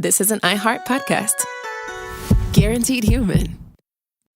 This is an iHeart podcast. Guaranteed human.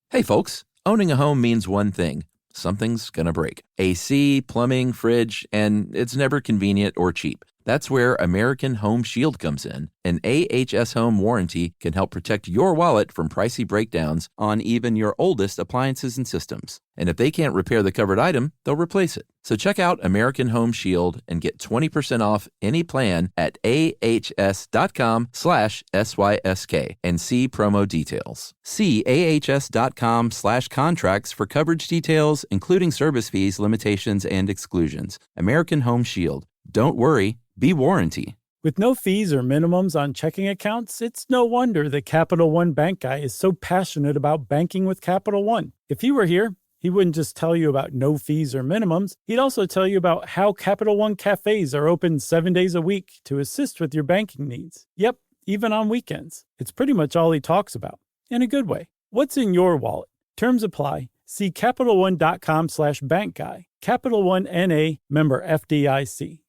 Hey folks, owning a home means one thing. Something's gonna break. AC, plumbing, fridge, and it's never convenient or cheap. That's where American Home Shield comes in. An AHS home warranty can help protect your wallet from pricey breakdowns on even your oldest appliances and systems. And if they can't repair the covered item, they'll replace it. So check out American Home Shield and get 20% off any plan at ahs.com/SYSK and see promo details. See ahs.com/contracts for coverage details, including service fees, limitations, and exclusions. American Home Shield. Don't worry, be warranty. With no fees or minimums on checking accounts, it's no wonder that Capital One Bank Guy is so passionate about banking with Capital One. If he were here, he wouldn't just tell you about no fees or minimums. He'd also tell you about how Capital One cafes are open 7 days a week to assist with your banking needs. Yep, even on weekends. It's pretty much all he talks about, in a good way. What's in your wallet? Terms apply. See CapitalOne.com/bankguy. Capital One N.A., member FDIC.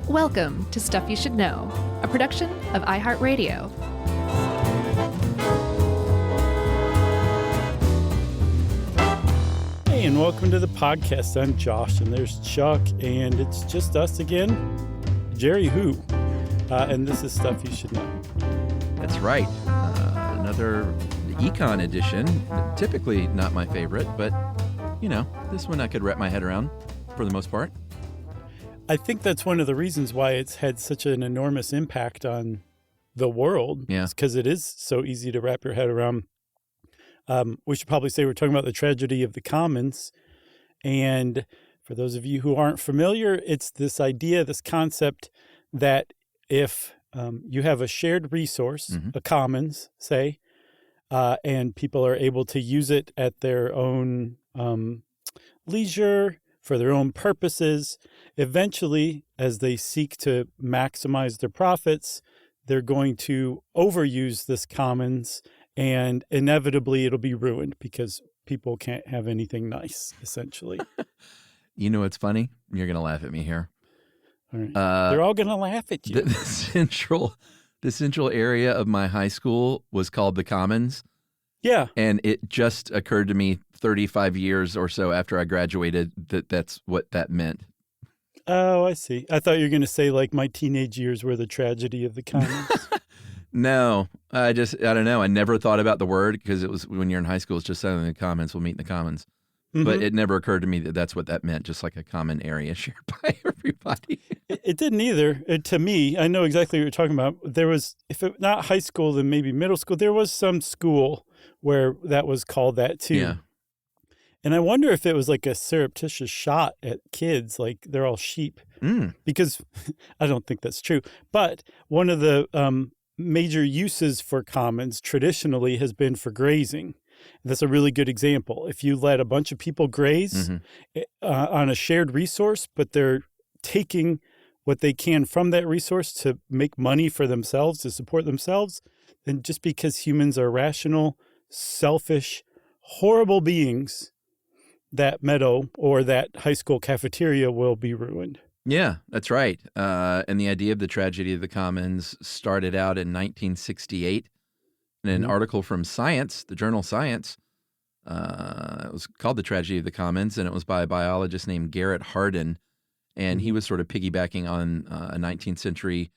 Welcome to Stuff You Should Know, a production of iHeartRadio. Hey, and welcome to the podcast. I'm Josh, and there's Chuck, and it's just us again, Jerry Who, and this is Stuff You Should Know. That's right. Another econ edition. Typically not my favorite, but, you know, this one I could wrap my head around for the most part. I think that's one of the reasons why it's had such an enormous impact on the world. Yeah. Because it is so easy to wrap your head around. We should probably say we're talking about the tragedy of the commons. And for those of you who aren't familiar, it's this idea, this concept that if you have a shared resource, a commons, say, and people are able to use it at their own leisure, for their own purposes, eventually, as they seek to maximize their profits, they're going to overuse this commons, and inevitably it'll be ruined because people can't have anything nice, essentially. You know what's funny? You're going to laugh at me here. All right. They're all going to laugh at you. The central area of my high school was called the Commons. Yeah. And it just occurred to me 35 years or so after I graduated that that's what that meant. Oh, I see. I thought you were going to say like my teenage years were the tragedy of the commons. No, I don't know. I never thought about the word because it was when you're in high school, it's just saying in the comments, we'll meet in the commons. But it never occurred to me that that's what that meant, just like a common area shared by everybody. It didn't either. To me, I know exactly what you're talking about. There was, if it, not high school, then maybe middle school, there was some school where that was called that too. Yeah. And I wonder if it was like a surreptitious shot at kids, like they're all sheep. Because I don't think that's true. But one of the major uses for commons traditionally has been for grazing. That's a really good example. If you let a bunch of people graze on a shared resource, but they're taking what they can from that resource to make money for themselves, to support themselves, then just because humans are rational, selfish, horrible beings, that meadow or that high school cafeteria will be ruined. Yeah, that's right. And the idea of the tragedy of the commons started out in 1968 in an article from Science, the journal Science. It was called The Tragedy of the Commons, and it was by a biologist named Garrett Hardin. And he was sort of piggybacking on a 19th century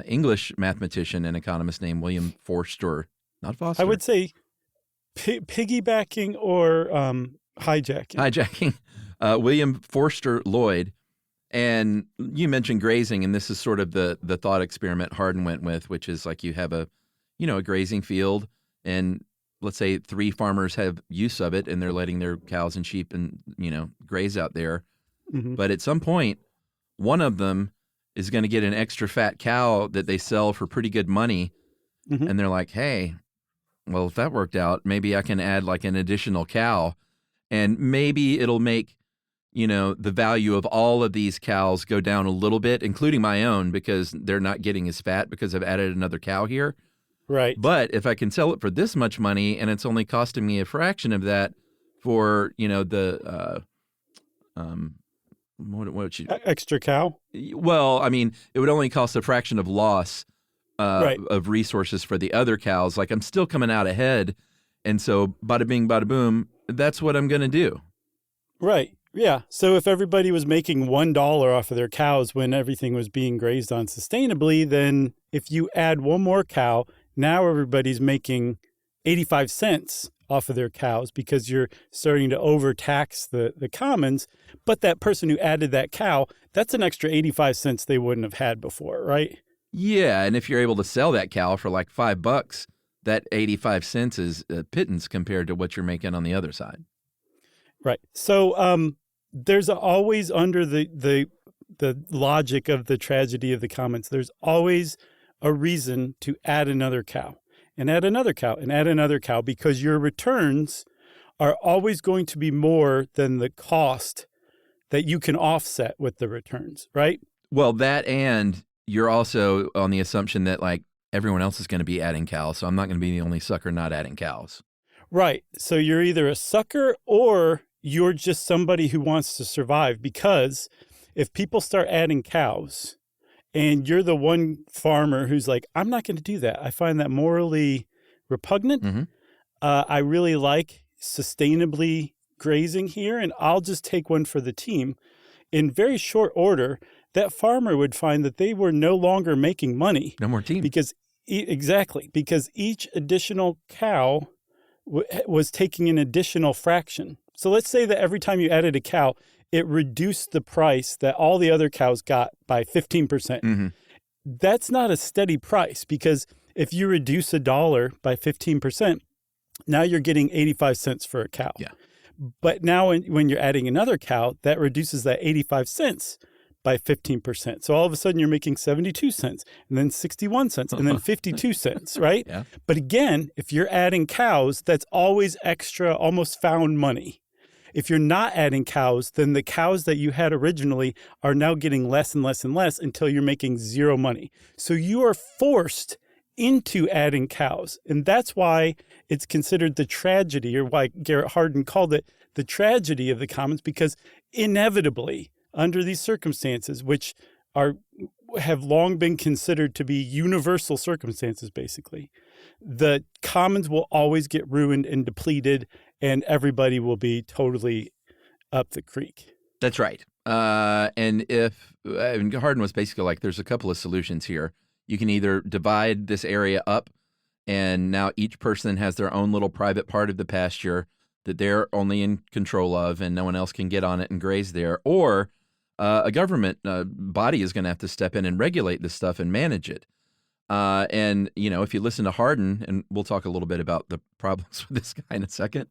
English mathematician and economist named William Forster, not Foster. I would say piggybacking or hijacking. Hijacking. William Forster Lloyd. And you mentioned grazing, and this is sort of the thought experiment Hardin went with, which is like you have a grazing field, and let's say 3 farmers have use of it, and they're letting their cows and sheep and graze out there. But at some point, one of them is going to get an extra fat cow that they sell for pretty good money, and they're like, hey, well, if that worked out, maybe I can add like an additional cow, and maybe it'll make the value of all of these cows go down a little bit, including my own, because they're not getting as fat because I've added another cow here. Right. But if I can sell it for this much money and it's only costing me a fraction of that for, extra cow? Well, I mean, it would only cost a fraction of loss Right. of resources for the other cows. Like I'm still coming out ahead, and so bada bing, bada boom. That's what I'm going to do. Right. Yeah. So if everybody was making $1 off of their cows when everything was being grazed on sustainably, then if you add one more cow, now everybody's making 85 cents off of their cows because you're starting to overtax the commons. But that person who added that cow, that's an extra 85 cents they wouldn't have had before, right? Yeah, and if you're able to sell that cow for like $5, that 85 cents is a pittance compared to what you're making on the other side. Right. So there's always under the logic of the tragedy of the commons, there's always a reason to add another cow and add another cow and add another cow because your returns are always going to be more than the cost that you can offset with the returns, right? Well, that, and you're also on the assumption that like everyone else is going to be adding cows, so I'm not going to be the only sucker not adding cows. Right. So you're either a sucker or you're just somebody who wants to survive, because if people start adding cows and you're the one farmer who's like, I'm not going to do that. I find that morally repugnant. Mm-hmm. I really like sustainably grazing here, and I'll just take one for the team. In very short order, that farmer would find that they were no longer making money. No more team. Because each additional cow was taking an additional fraction. So let's say that every time you added a cow, it reduced the price that all the other cows got by 15%. Mm-hmm. That's not a steady price, because if you reduce $1 by 15%, now you're getting 85 cents for a cow. Yeah. But now when you're adding another cow, that reduces that 85 cents by 15%. So all of a sudden you're making 72 cents and then 61 cents and then 52 cents, right? Yeah. But again, if you're adding cows, that's always extra, almost found money. If you're not adding cows, then the cows that you had originally are now getting less and less and less until you're making zero money. So you are forced into adding cows. And that's why it's considered the tragedy, or why Garrett Hardin called it the tragedy of the commons, because inevitably, under these circumstances, which have long been considered to be universal circumstances, basically, the commons will always get ruined and depleted, and everybody will be totally up the creek. That's right. And Hardin was basically like, there's a couple of solutions here. You can either divide this area up, and now each person has their own little private part of the pasture that they're only in control of, and no one else can get on it and graze there. Or a government body is going to have to step in and regulate this stuff and manage it. And, if you listen to Hardin, and we'll talk a little bit about the problems with this guy in a second.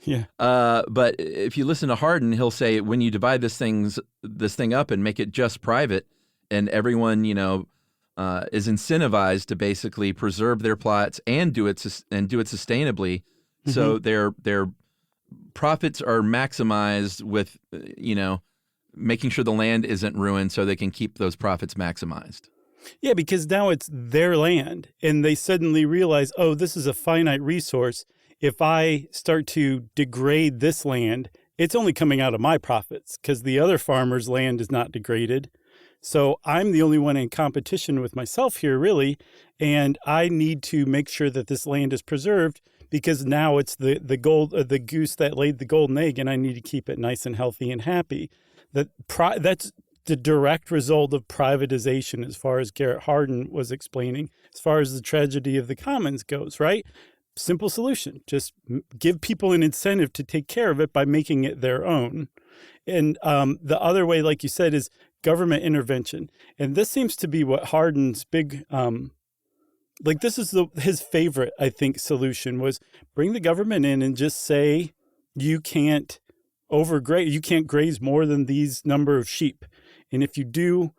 Yeah. But if you listen to Hardin, he'll say when you divide this thing up and make it just private, and everyone, is incentivized to basically preserve their plots and do it sustainably, mm-hmm. so their profits are maximized with, making sure the land isn't ruined so they can keep those profits maximized. Yeah, because now it's their land, and they suddenly realize, oh, this is a finite resource. If I start to degrade this land, it's only coming out of my profits because the other farmer's land is not degraded. So I'm the only one in competition with myself here, really, and I need to make sure that this land is preserved, because now it's the goose that laid the golden egg, and I need to keep it nice and healthy and happy. That's the direct result of privatization, as far as Garrett Hardin was explaining, as far as the tragedy of the commons goes, right? Simple solution. Just give people an incentive to take care of it by making it their own. And the other way, like you said, is government intervention. And this seems to be what Hardin's big, this is his favorite, I think, solution was bring the government in and just say, you can't you can't graze more than these number of sheep. And if you do,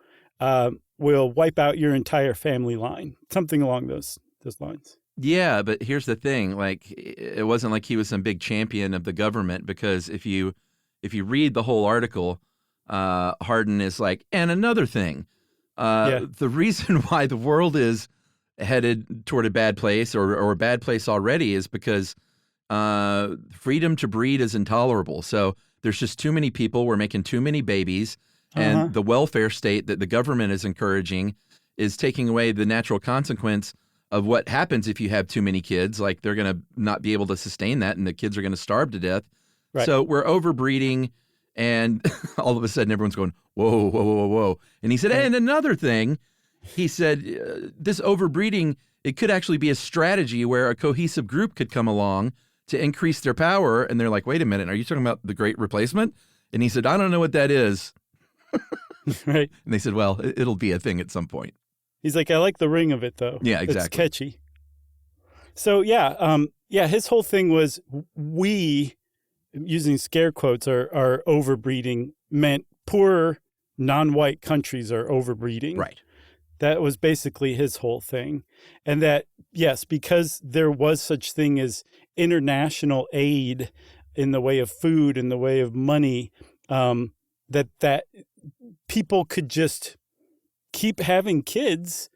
we'll wipe out your entire family line. Something along those lines. Yeah, but here's the thing. Like, it wasn't like he was some big champion of the government, because if you read the whole article, Hardin is like, and another thing, the reason why the world is headed toward a bad place, or a bad place already, is because freedom to breed is intolerable. So there's just too many people. We're making too many babies. And the welfare state that the government is encouraging is taking away the natural consequence of what happens if you have too many kids. Like they're going to not be able to sustain that, and the kids are going to starve to death. Right. So we're overbreeding, and all of a sudden everyone's going, whoa, whoa, whoa, whoa. And he said, and another thing, he said, this overbreeding, it could actually be a strategy where a cohesive group could come along to increase their power. And they're like, wait a minute, are you talking about the Great Replacement? And he said, I don't know what that is. Right. And they said, well, it'll be a thing at some point. He's like, I like the ring of it, though. Yeah, exactly. It's catchy. So, his whole thing was we, using scare quotes, are overbreeding, meant poorer, non-white countries are overbreeding. Right. That was basically his whole thing. And that, yes, because there was such thing as international aid in the way of food, in the way of money, that people could just keep having kids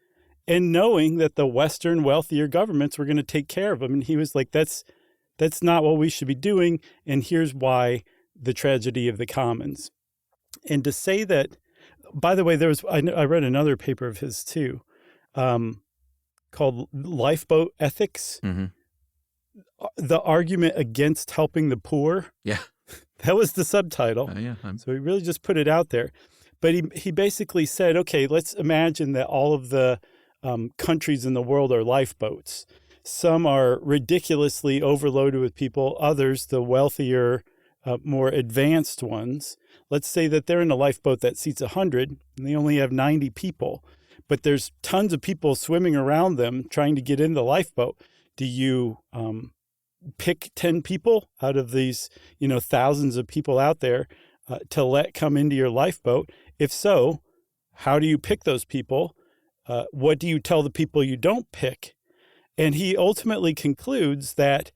and knowing that the Western wealthier governments were going to take care of them. And he was like, that's not what we should be doing. And here's why: the tragedy of the commons. And to say that, by the way, I read another paper of his too, called Lifeboat Ethics. Mm-hmm. The argument against helping the poor. Yeah. That was the subtitle. So he really just put it out there. But he basically said, okay, let's imagine that all of the countries in the world are lifeboats. Some are ridiculously overloaded with people. Others, the wealthier, more advanced ones, let's say that they're in a lifeboat that seats 100 and they only have 90 people. But there's tons of people swimming around them trying to get in the lifeboat. Do you pick 10 people out of these, thousands of people out there to let come into your lifeboat? If so, how do you pick those people? What do you tell the people you don't pick? And he ultimately concludes that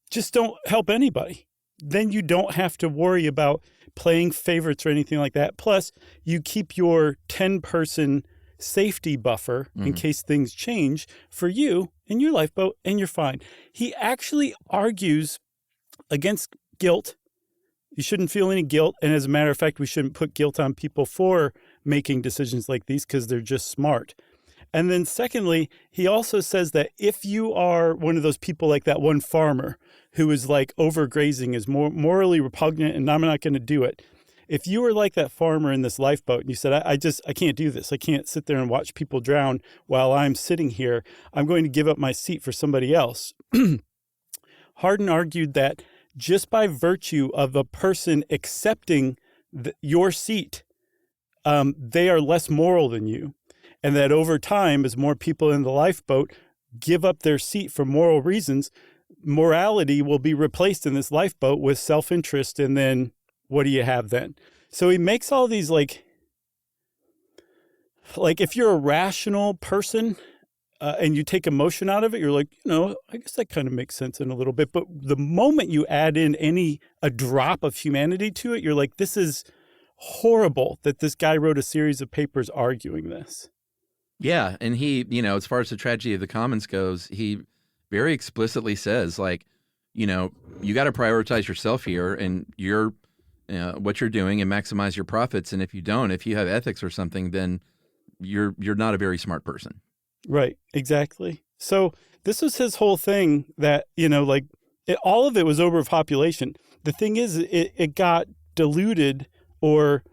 just don't help anybody. Then you don't have to worry about playing favorites or anything like that. Plus, you keep your 10-person safety buffer in case things change for you in your lifeboat, and you're fine. He actually argues against guilt. You shouldn't feel any guilt. And as a matter of fact, we shouldn't put guilt on people for making decisions like these because they're just smart. And then secondly, he also says that if you are one of those people like that one farmer who is like overgrazing, is more morally repugnant, and I'm not going to do it. If you were like that farmer in this lifeboat and you said, I can't do this. I can't sit there and watch people drown while I'm sitting here. I'm going to give up my seat for somebody else. Hardin argued that just by virtue of a person accepting your seat, they are less moral than you. And that over time, as more people in the lifeboat give up their seat for moral reasons, morality will be replaced in this lifeboat with self-interest. And then what do you have then? So he makes all these like if you're a rational person and you take emotion out of it, you're like, I guess that kind of makes sense in a little bit. But the moment you add in a drop of humanity to it, you're like, this is horrible that this guy wrote a series of papers arguing this. Yeah. And he, as far as the tragedy of the commons goes, he very explicitly says, you got to prioritize yourself here and what you're doing and maximize your profits. And if you have ethics or something, then you're not a very smart person. Right. Exactly. So this was his whole thing that, all of it was overpopulation. The thing is, it got diluted or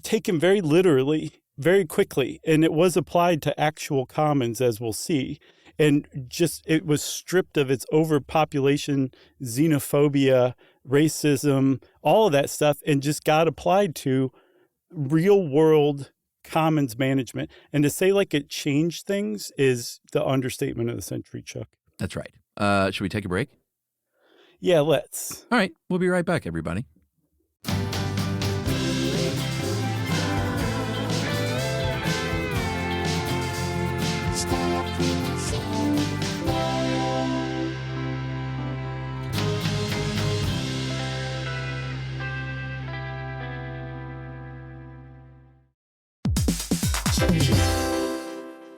taken very literally very quickly. And it was applied to actual commons, as we'll see. And it was stripped of its overpopulation, xenophobia, racism, all of that stuff, and just got applied to real world commons management. And to say it changed things is the understatement of the century, Chuck. That's right. Should we take a break? Yeah, let's. All right. We'll be right back, everybody.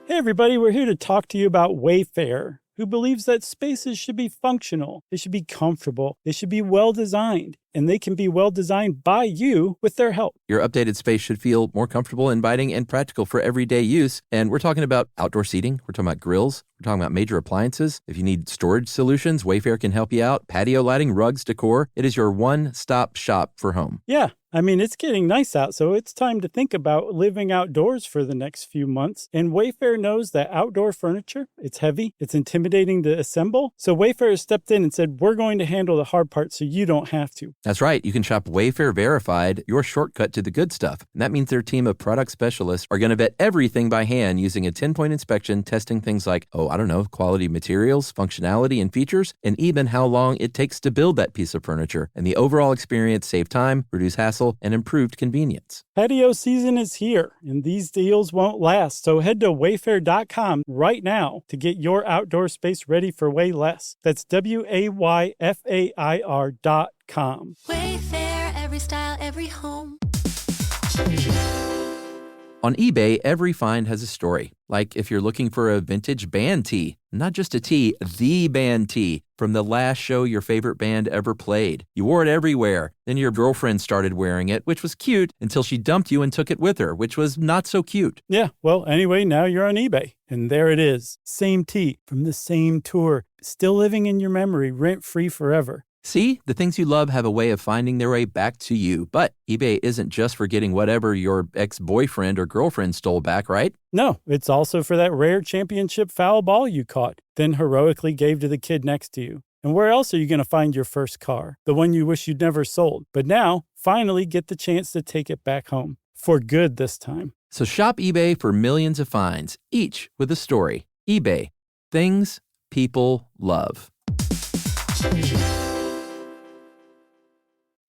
Hey, everybody, we're here to talk to you about Wayfair. who believes that spaces should be functional, they should be comfortable, they should be well designed, and they can be well designed by you with their help. Your updated space should feel more comfortable, inviting, and practical for everyday use. And we're talking about outdoor seating. We're talking about grills. We're talking about major appliances. If you need storage solutions, Wayfair can help you out. Patio lighting, rugs, decor. It is your one-stop shop for home. Yeah. I mean, it's getting nice out, so it's time to think about living outdoors for the next few months. And Wayfair knows that outdoor furniture, it's heavy, it's intimidating to assemble. So Wayfair has stepped in and said, we're going to handle the hard part so you don't have to. That's right. You can shop Wayfair Verified, your shortcut to the good stuff. And that means their team of product specialists are going to vet everything by hand using a 10-point inspection, testing things like, quality materials, functionality, and features, and even how long it takes to build that piece of furniture. And the overall experience save time, reduce hassle, and improved convenience. Patio season is here, and these deals won't last. So head to wayfair.com right now to get your outdoor space ready for way less. That's WAYFAIR.com. Wayfair, every style, every home. On eBay, every find has a story. Like if you're looking for a vintage band tee, not just a tee, the band tee from the last show your favorite band ever played. You wore it everywhere. Then your girlfriend started wearing it, which was cute, until she dumped you and took it with her, which was not so cute. Yeah, well, anyway, now you're on eBay. And there it is. Same tee from the same tour. Still living in your memory, rent-free forever. See, the things you love have a way of finding their way back to you. But eBay isn't just for getting whatever your ex-boyfriend or girlfriend stole back, right? No, it's also for that rare championship foul ball you caught, then heroically gave to the kid next to you. And where else are you going to find your first car? The one you wish you'd never sold. But now, finally get the chance to take it back home. For good this time. So shop eBay for millions of finds, each with a story. eBay. Things people love.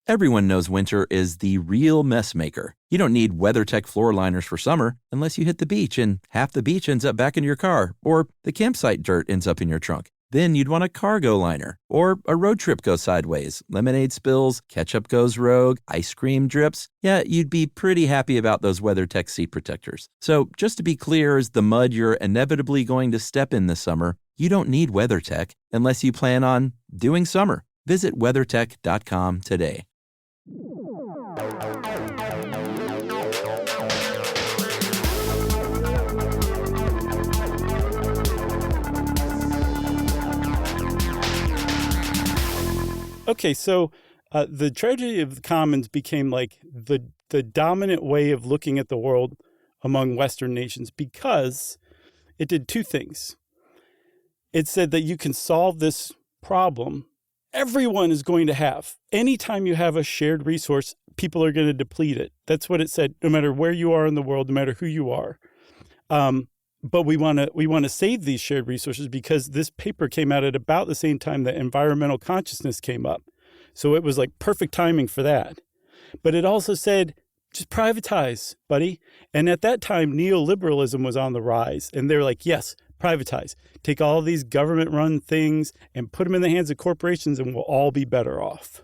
Everyone knows winter is the real mess maker. You don't need WeatherTech floor liners for summer unless you hit the beach and half the beach ends up back in your car, or the campsite dirt ends up in your trunk. Then you'd want a cargo liner, or a road trip goes sideways, lemonade spills, ketchup goes rogue, ice cream drips. Yeah, you'd be pretty happy about those WeatherTech seat protectors. So just to be clear, as the mud you're inevitably going to step in this summer, you don't need WeatherTech unless you plan on doing summer. Visit WeatherTech.com today. Okay, so the tragedy of the commons became like the dominant way of looking at the world among Western nations because it did two things. It said that you can solve this problem everyone is going to have. Anytime you have a shared resource, people are going to deplete it. That's what it said, no matter where you are in the world, no matter who you are. But we want to save these shared resources because this paper came out at about the same time that environmental consciousness came up. So it was like perfect timing for that. But it also said, just privatize, buddy. And at that time, neoliberalism was on the rise. And they're like, yes, privatize. Take all these government-run things and put them in the hands of corporations and we'll all be better off.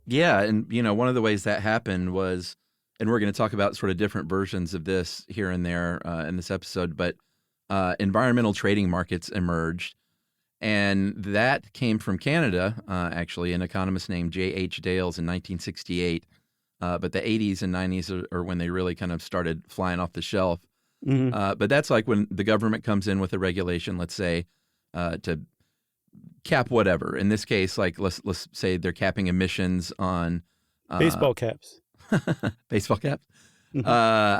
Yeah, and one of the ways that happened was, and we're going to talk about sort of different versions of this here and there in this episode, but environmental trading markets emerged. And that came from Canada, actually, an economist named J.H. Dales in 1968. But the 80s and 90s are when they really kind of started flying off the shelf. Mm-hmm. But that's like when the government comes in with a regulation, let's say, to cap whatever. In this case, like let's say they're capping emissions on baseball caps. Baseball caps. Mm-hmm.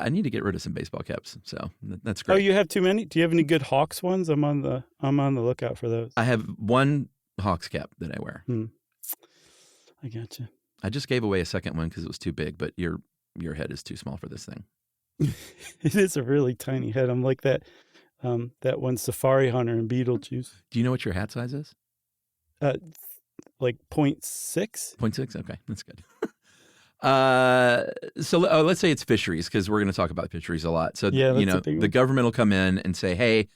I need to get rid of some baseball caps, so that's great. Oh, you have too many? Do you have any good Hawks ones? I'm on the lookout for those. I have one Hawks cap that I wear. I gotcha. I just gave away a second one because it was too big, but your head is too small for this thing. It is a really tiny head. I'm like that one Safari Hunter in Beetlejuice. Do you know what your hat size is? Like 0.6? 0.6? Okay, that's good. So let's say it's fisheries, because we're going to talk about fisheries a lot. So, yeah, the government will come in and say, hey,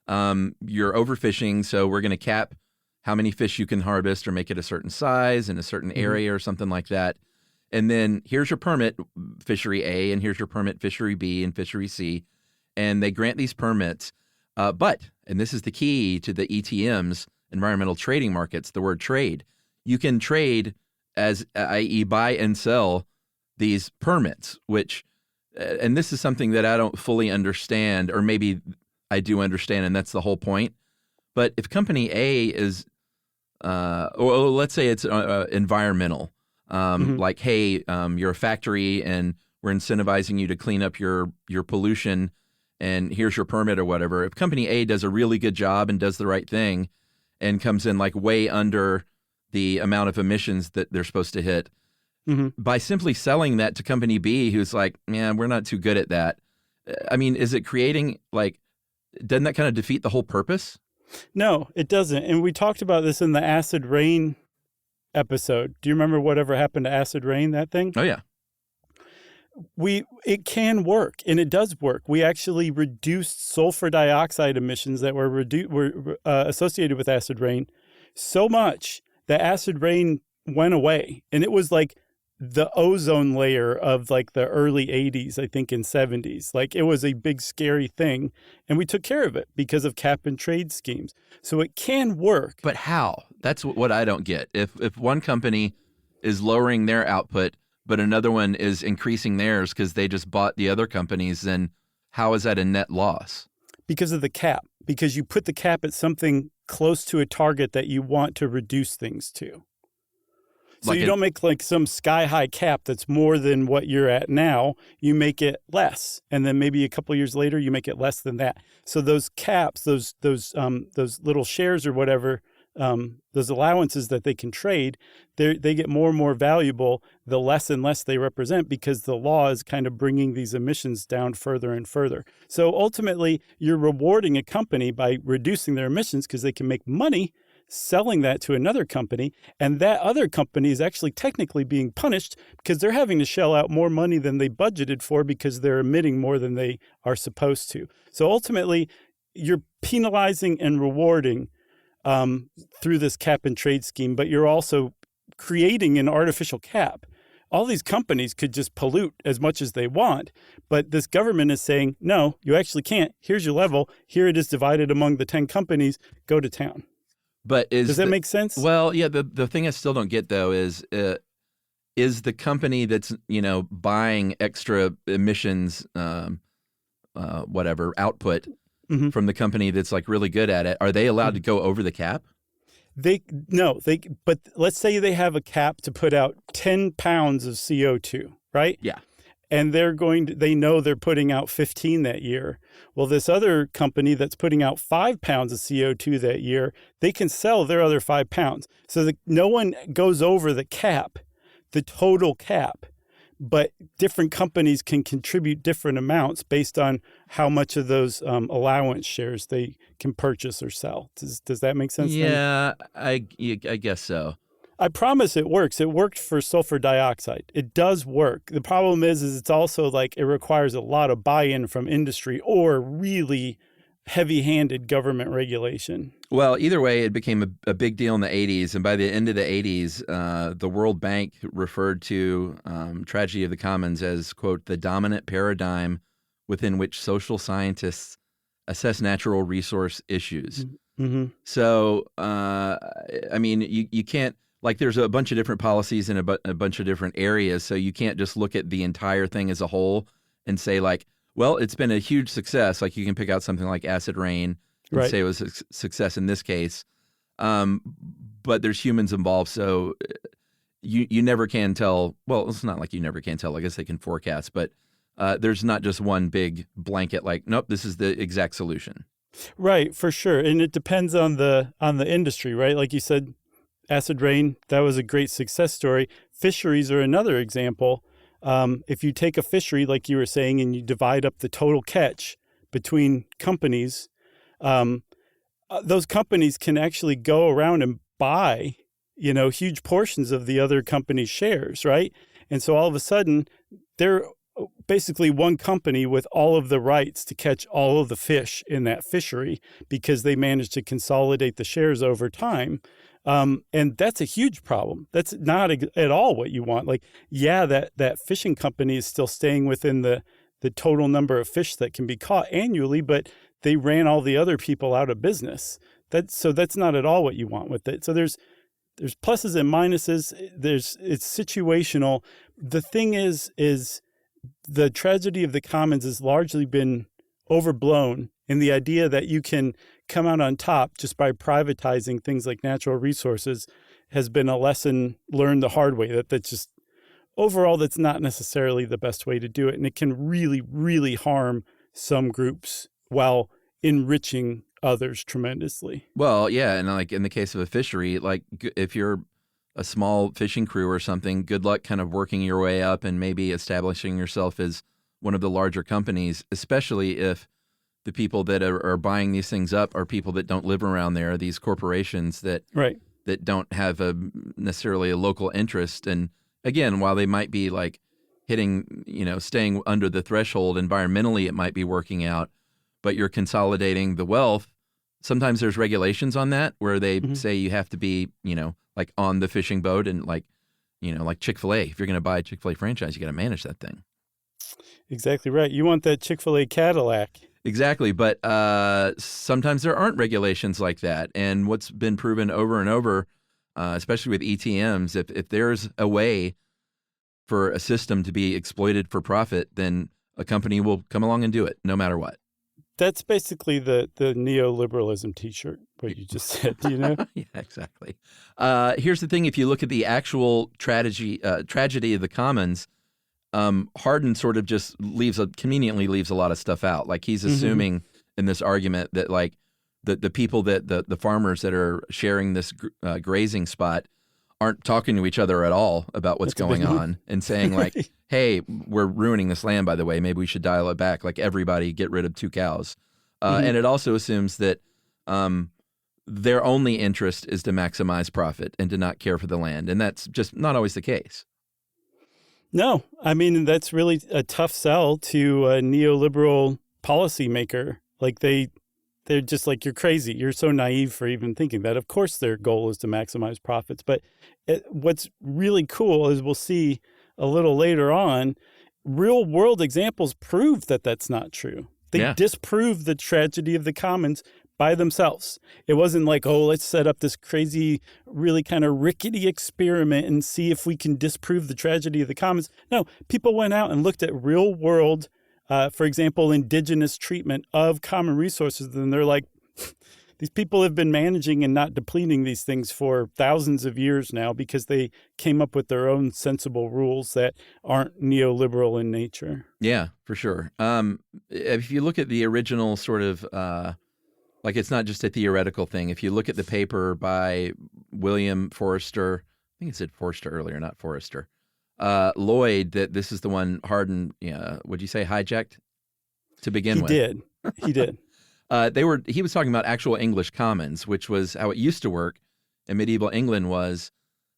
you're overfishing, so we're going to cap how many fish you can harvest or make it a certain size in a certain area or something like that. And then here's your permit, fishery A, and here's your permit, fishery B and fishery C. And they grant these permits. And this is the key to the ETMs, environmental trading markets, the word trade. You can trade as, i.e. buy and sell these permits, which, and this is something that I don't fully understand, or maybe I do understand, and that's the whole point. But if company A is, or let's say it's environmental, like, hey, you're a factory and we're incentivizing you to clean up your pollution, and here's your permit or whatever. If company A does a really good job and does the right thing and comes in like way under the amount of emissions that they're supposed to hit, by simply selling that to company B, who's like, man, we're not too good at that. I mean, is it creating, like, doesn't that kind of defeat the whole purpose? No, it doesn't. And we talked about this in the acid rain episode. Do you remember whatever happened to acid rain, that thing? Oh, yeah. It can work, and it does work. We actually reduced sulfur dioxide emissions that were associated with acid rain so much that acid rain went away. And it was like the ozone layer of like the early 80s, I think in 70s. Like, it was a big scary thing, and we took care of it because of cap and trade schemes. So it can work. But how? That's what I don't get. If one company is lowering their output, but another one is increasing theirs because they just bought the other companies, then how is that a net loss? Because of the cap. Because you put the cap at something close to a target that you want to reduce things to. So you don't make like some sky-high cap that's more than what you're at now. You make it less, and then maybe a couple of years later, you make it less than that. So those caps, those little shares or whatever, those allowances that they can trade, they get more and more valuable the less and less they represent, because the law is kind of bringing these emissions down further and further. So ultimately, you're rewarding a company by reducing their emissions because they can make money selling that to another company, and that other company is actually technically being punished because they're having to shell out more money than they budgeted for because they're emitting more than they are supposed to. So ultimately, you're penalizing and rewarding through this cap and trade scheme, but you're also creating an artificial cap. All these companies could just pollute as much as they want, but this government is saying, no, you actually can't. Here's your level. Here it is divided among the 10 companies. Go to town. But does that make sense? Well, yeah. The thing I still don't get though is the company that's buying extra emissions, whatever output from the company that's like really good at it. Are they allowed to go over the cap? But let's say they have a cap to put out 10 pounds of CO2, right? Yeah. And they know they're putting out 15 that year. Well, this other company that's putting out 5 pounds of CO2 that year, they can sell their other 5 pounds. So no one goes over the cap, the total cap, but different companies can contribute different amounts based on how much of those allowance shares they can purchase or sell. Does that make sense? Yeah, I guess so. I promise it works. It worked for sulfur dioxide. It does work. The problem is it's also like it requires a lot of buy-in from industry or really heavy-handed government regulation. Well, either way, it became a big deal in the 80s. And by the end of the 80s, the World Bank referred to tragedy of the commons as, quote, the dominant paradigm within which social scientists assess natural resource issues. Mm-hmm. So, I mean, you can't, like, there's a bunch of different policies in a bunch of different areas, so you can't just look at the entire thing as a whole and say, like, well, it's been a huge success. Like, you can pick out something like acid rain and say it was a success in this case. But there's humans involved, so you never can tell. Well, it's not like you never can tell. I guess they can forecast, but there's not just one big blanket, like, nope, this is the exact solution. Right, for sure. And it depends on the industry, right? Like you said, acid rain, that was a great success story. Fisheries are another example. If you take a fishery, like you were saying, and you divide up the total catch between companies, those companies can actually go around and buy, huge portions of the other company's shares, right? And so all of a sudden, they're basically one company with all of the rights to catch all of the fish in that fishery because they managed to consolidate the shares over time. And that's a huge problem. That's not at all what you want. Like, yeah, that fishing company is still staying within the total number of fish that can be caught annually, but they ran all the other people out of business. That's not at all what you want with it. So there's pluses and minuses. It's situational. The thing is the tragedy of the commons has largely been overblown in the idea that you can come out on top just by privatizing things like natural resources has been a lesson learned the hard way. That's just overall, that's not necessarily the best way to do it. And it can really, really harm some groups while enriching others tremendously. Well, yeah, and like in the case of a fishery, like if you're a small fishing crew or something, good luck kind of working your way up and maybe establishing yourself as one of the larger companies, especially if the people that are buying these things up are people that don't live around there, these corporations that that don't have necessarily a local interest. And again, while they might be like hitting, staying under the threshold environmentally, it might be working out, but you're consolidating the wealth. Sometimes there's regulations on that where they say you have to be, like on the fishing boat and like Chick-fil-A. If you're going to buy a Chick-fil-A franchise, you got to manage that thing. Exactly right. You want that Chick-fil-A Cadillac. Exactly. But sometimes there aren't regulations like that. And what's been proven over and over, especially with ETMs, if there's a way for a system to be exploited for profit, then a company will come along and do it no matter what. That's basically the neoliberalism T-shirt, what you just said, Yeah, exactly. Here's the thing. If you look at the actual tragedy of the commons, Hardin sort of just conveniently leaves a lot of stuff out. Like he's assuming in this argument that like the people that the farmers that are sharing this grazing spot aren't talking to each other at all about what's going on and saying like, hey, we're ruining this land, by the way. Maybe we should dial it back. Like everybody get rid of 2 cows. And it also assumes that their only interest is to maximize profit and to not care for the land. And that's just not always the case. No, I mean, that's really a tough sell to a neoliberal policymaker. Like they're just like, you're crazy. You're so naive for even thinking that. Of course, their goal is to maximize profits. But what's really cool is we'll see a little later on, real world examples prove that that's not true. They disprove the tragedy of the commons by themselves. It wasn't like, oh, let's set up this crazy, really kind of rickety experiment and see if we can disprove the tragedy of the commons. No, people went out and looked at real world, for example, indigenous treatment of common resources. And they're like, these people have been managing and not depleting these things for thousands of years now because they came up with their own sensible rules that aren't neoliberal in nature. Yeah, for sure. If you look at the original sort of, like it's not just a theoretical thing. If you look at the paper by William Forster, I think it said Forster earlier, not Forrester, Lloyd, that this is the one Hardin, would you say hijacked to begin with? He did. He was talking about actual English commons, which was how it used to work in medieval England was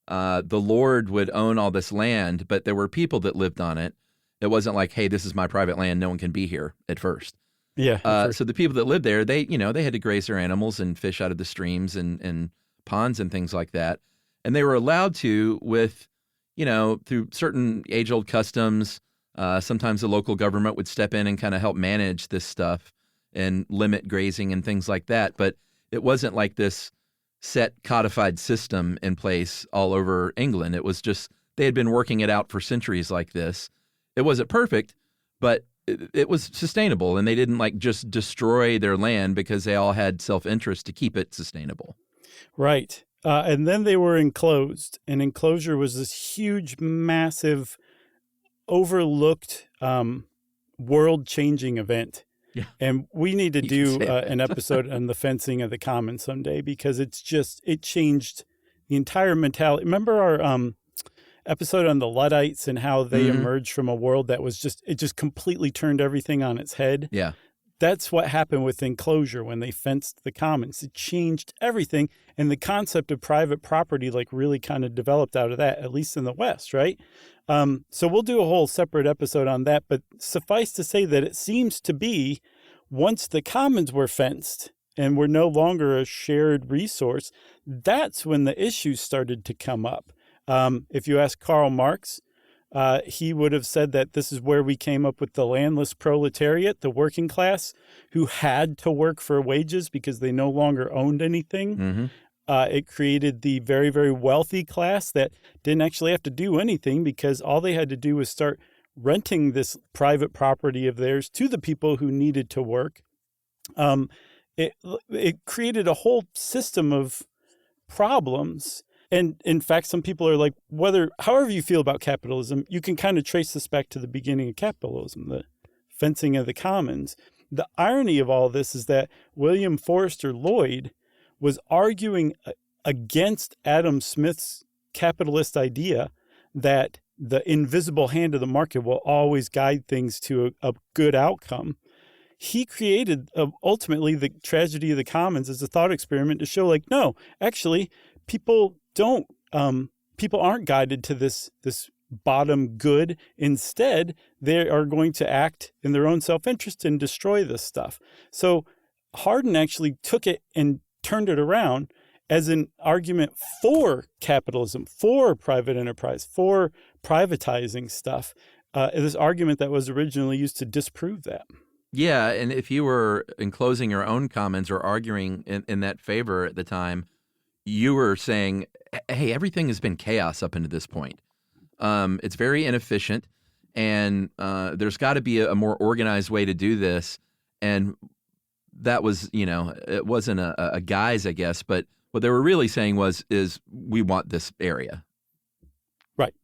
the lord would own all this land, but there were people that lived on it. It wasn't like, hey, this is my private land. No one can be here at first. Yeah. So the people that lived there, they had to graze their animals and fish out of the streams and ponds and things like that. And they were allowed to with, through certain age-old customs. Sometimes the local government would step in and kind of help manage this stuff and limit grazing and things like that. But it wasn't like this set codified system in place all over England. It was just, they had been working it out for centuries like this. It wasn't perfect, but it was sustainable. And they didn't like just destroy their land because they all had self-interest to keep it sustainable. Right. And then they were enclosed. And enclosure was this huge, massive, overlooked, world-changing event. Yeah. And we need to do an episode on the fencing of the commons someday because it changed the entire mentality. Remember our episode on the Luddites and how they emerged from a world that was it just completely turned everything on its head? Yeah. That's what happened with enclosure when they fenced the commons. It changed everything. And the concept of private property really kind of developed out of that, at least in the West, right? So we'll do a whole separate episode on that. But suffice to say that it seems to be once the commons were fenced and were no longer a shared resource, that's when the issues started to come up. If you ask Karl Marx, he would have said that this is where we came up with the landless proletariat, the working class, who had to work for wages because they no longer owned anything. Mm-hmm. It created the very, very wealthy class that didn't actually have to do anything because all they had to do was start renting this private property of theirs to the people who needed to work. It created a whole system of problems. And in fact, some people are like, however you feel about capitalism, you can kind of trace this back to the beginning of capitalism, the fencing of the commons. The irony of all this is that William Forster Lloyd was arguing against Adam Smith's capitalist idea that the invisible hand of the market will always guide things to a good outcome. He created ultimately the tragedy of the commons as a thought experiment to show, like, no, actually, people aren't guided to this bottom good. Instead, they are going to act in their own self-interest and destroy this stuff. So Hardin actually took it and turned it around as an argument for capitalism, for private enterprise, for privatizing stuff. This argument that was originally used to disprove that. Yeah, and if you were enclosing your own comments or arguing in that favor at the time, you were saying, hey, everything has been chaos up until this point. It's very inefficient, and there's got to be a more organized way to do this. And that was, it wasn't a guise, I guess, but what they were really saying is we want this area. Right.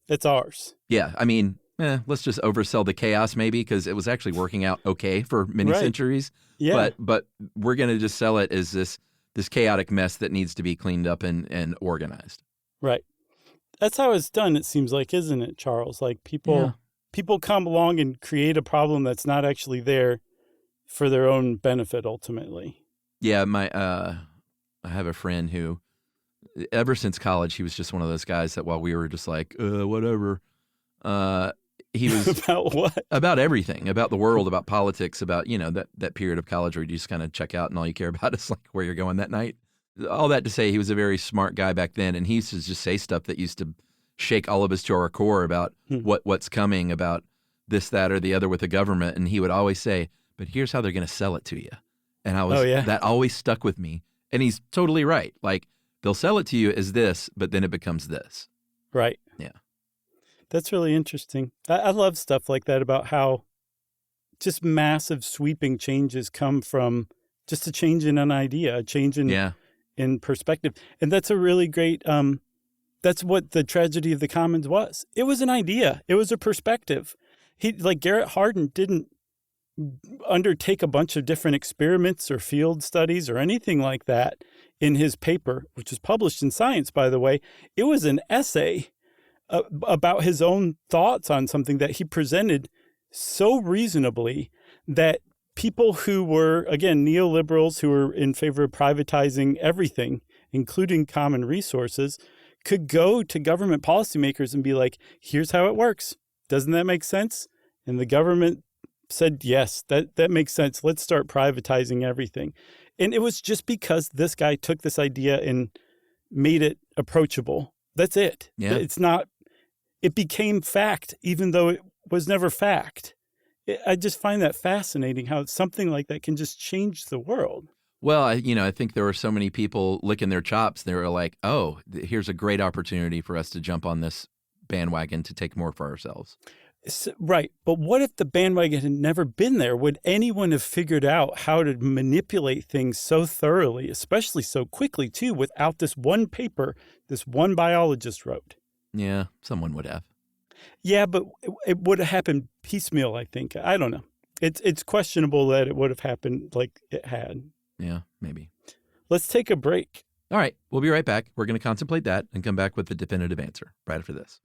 It's ours. Yeah, I mean, let's just oversell the chaos maybe because it was actually working out okay for many centuries. Yeah. But we're going to just sell it as this chaotic mess that needs to be cleaned up and organized. Right. That's how it's done, it seems like, isn't it, Charles? Like people come along and create a problem that's not actually there for their own benefit ultimately. Yeah, I have a friend who, ever since college, he was just one of those guys that while we were just like, whatever, he was about what? About everything, about the world, about politics, about, that period of college where you just kind of check out and all you care about is like where you're going that night. All that to say, he was a very smart guy back then, and he used to just say stuff that used to shake all of us to our core about what's coming, about this, that, or the other with the government. And he would always say, but here's how they're going to sell it to you. And that always stuck with me. And he's totally right. Like, they'll sell it to you as this, but then it becomes this. Right. Yeah. That's really interesting. I love stuff like that about how just massive sweeping changes come from just a change in an idea, a change in perspective. And that's a really great, that's what the tragedy of the commons was. It was an idea. It was a perspective. Garrett Hardin didn't undertake a bunch of different experiments or field studies or anything like that in his paper, which was published in Science, by the way. It was an essay about his own thoughts on something that he presented so reasonably that people who were, again, neoliberals who were in favor of privatizing everything, including common resources, could go to government policymakers and be like, here's how it works. Doesn't that make sense? And the government said, yes, that makes sense. Let's start privatizing everything. And it was just because this guy took this idea and made it approachable. That's it. Yeah. It became fact, even though it was never fact. I just find that fascinating how something like that can just change the world. Well, I think there were so many people licking their chops. They were like, oh, here's a great opportunity for us to jump on this bandwagon to take more for ourselves. Right. But what if the bandwagon had never been there? Would anyone have figured out how to manipulate things so thoroughly, especially so quickly, too, without this one paper this one biologist wrote? Yeah, someone would have. Yeah, but it would have happened piecemeal, I think. I don't know. It's questionable that it would have happened like it had. Yeah, maybe. Let's take a break. All right, we'll be right back. We're going to contemplate that and come back with the definitive answer right after this.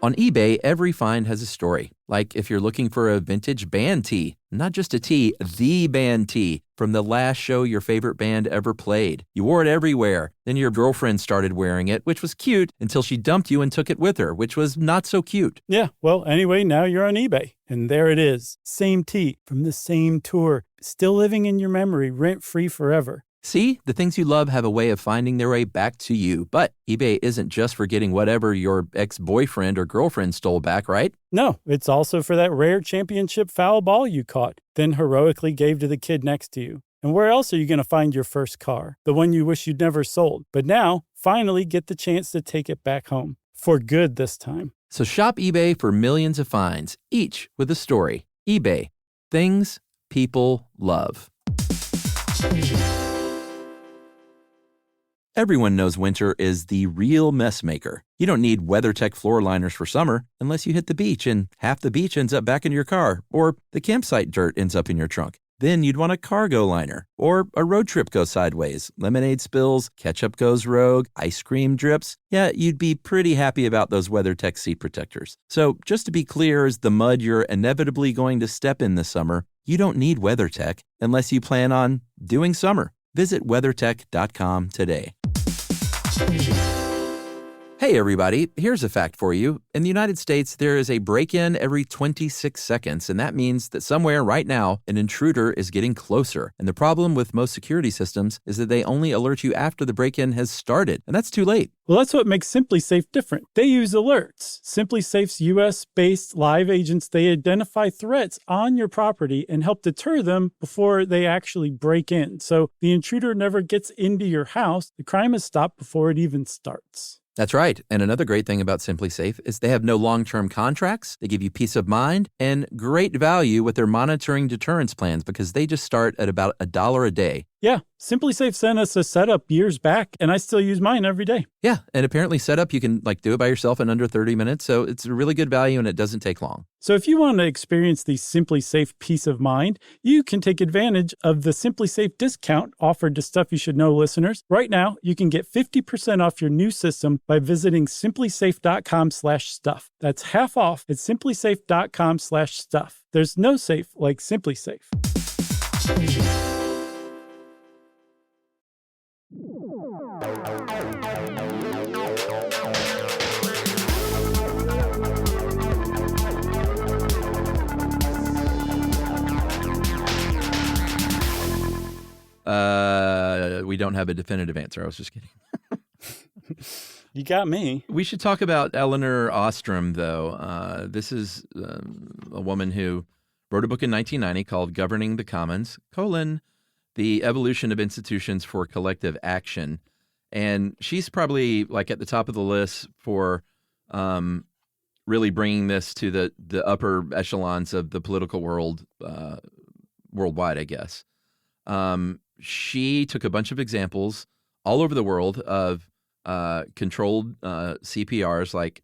On eBay, every find has a story. Like if you're looking for a vintage band tee, Not just a tee, the band tee from the last show your favorite band ever played. You wore it everywhere. Then your girlfriend started wearing it, which was cute until she dumped you and took it with her, which was not so cute. Yeah, well, anyway, now you're on eBay. And there it is. Same tee from the same tour. Still living in your memory, rent-free forever. See, the things you love have a way of finding their way back to you. But eBay isn't just for getting whatever your ex-boyfriend or girlfriend stole back, right? No, it's also for that rare championship foul ball you caught, then heroically gave to the kid next to you. And where else are you going to find your first car? The one you wish you'd never sold. But now, finally get the chance to take it back home. For good this time. So shop eBay for millions of finds, each with a story. eBay. Things people love. Everyone knows winter is the real mess maker. You don't need WeatherTech floor liners for summer unless you hit the beach and half the beach ends up back in your car, or the campsite dirt ends up in your trunk. Then you'd want a cargo liner, or a road trip goes sideways, lemonade spills, ketchup goes rogue, ice cream drips. Yeah, you'd be pretty happy about those WeatherTech seat protectors. So just to be clear, as the mud you're inevitably going to step in this summer, you don't need WeatherTech unless you plan on doing summer. Visit WeatherTech.com today. Hey everybody, here's a fact for you. In the United States, there is a break-in every 26 seconds, and that means that somewhere right now, an intruder is getting closer. And the problem with most security systems is that they only alert you after the break-in has started, and that's too late. Well, that's what makes SimpliSafe different. They use alerts. SimpliSafe's US-based live agents, they identify threats on your property and help deter them before they actually break in. So the intruder never gets into your house. The crime is stopped before it even starts. That's right. And another great thing about SimpliSafe is they have no long-term contracts. They give you peace of mind and great value with their monitoring deterrence plans because they just start at about $1 a day. Yeah, SimpliSafe sent us a setup years back, and I still use mine every day. Yeah, and apparently setup, you can do it by yourself in under 30 minutes, so it's a really good value and it doesn't take long. So if you want to experience the SimpliSafe peace of mind, you can take advantage of the SimpliSafe discount offered to Stuff You Should Know listeners. Right now, you can get 50% off your new system by visiting simplisafe.com/stuff. That's half off at simplisafe.com/stuff. There's no safe like SimpliSafe. We don't have a definitive answer. I was just kidding. You got me. We should talk about Elinor Ostrom, though. This is a woman who wrote a book in 1990 called Governing the Commons, The Evolution of Institutions for Collective Action. And she's probably at the top of the list for really bringing this to the upper echelons of the political world worldwide, I guess. She took a bunch of examples all over the world of controlled CPRs, like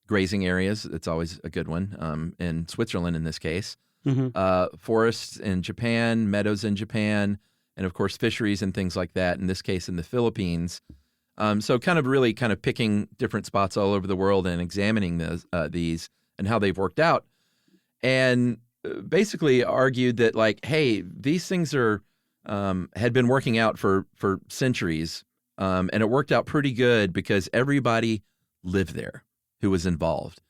grazing areas. It's always a good one, in Switzerland in this case. Mm-hmm. Forests in Japan, meadows in Japan, and of course fisheries and things like that, in this case in the Philippines. So kind of picking different spots all over the world and examining these and how they've worked out. And basically argued that hey, these things had been working out for centuries, and it worked out pretty good because everybody lived there who was involved.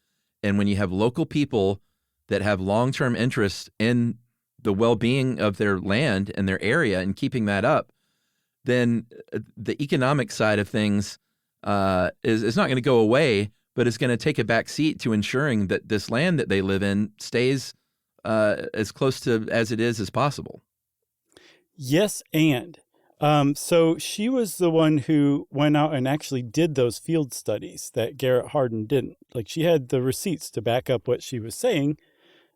And when you have local people that have long-term interest in the well-being of their land and their area and keeping that up, then the economic side of things is not going to go away, but it's going to take a back seat to ensuring that this land that they live in stays as close to as it is as possible. Yes, and so she was the one who went out and actually did those field studies that Garrett Hardin didn't. She had the receipts to back up what she was saying,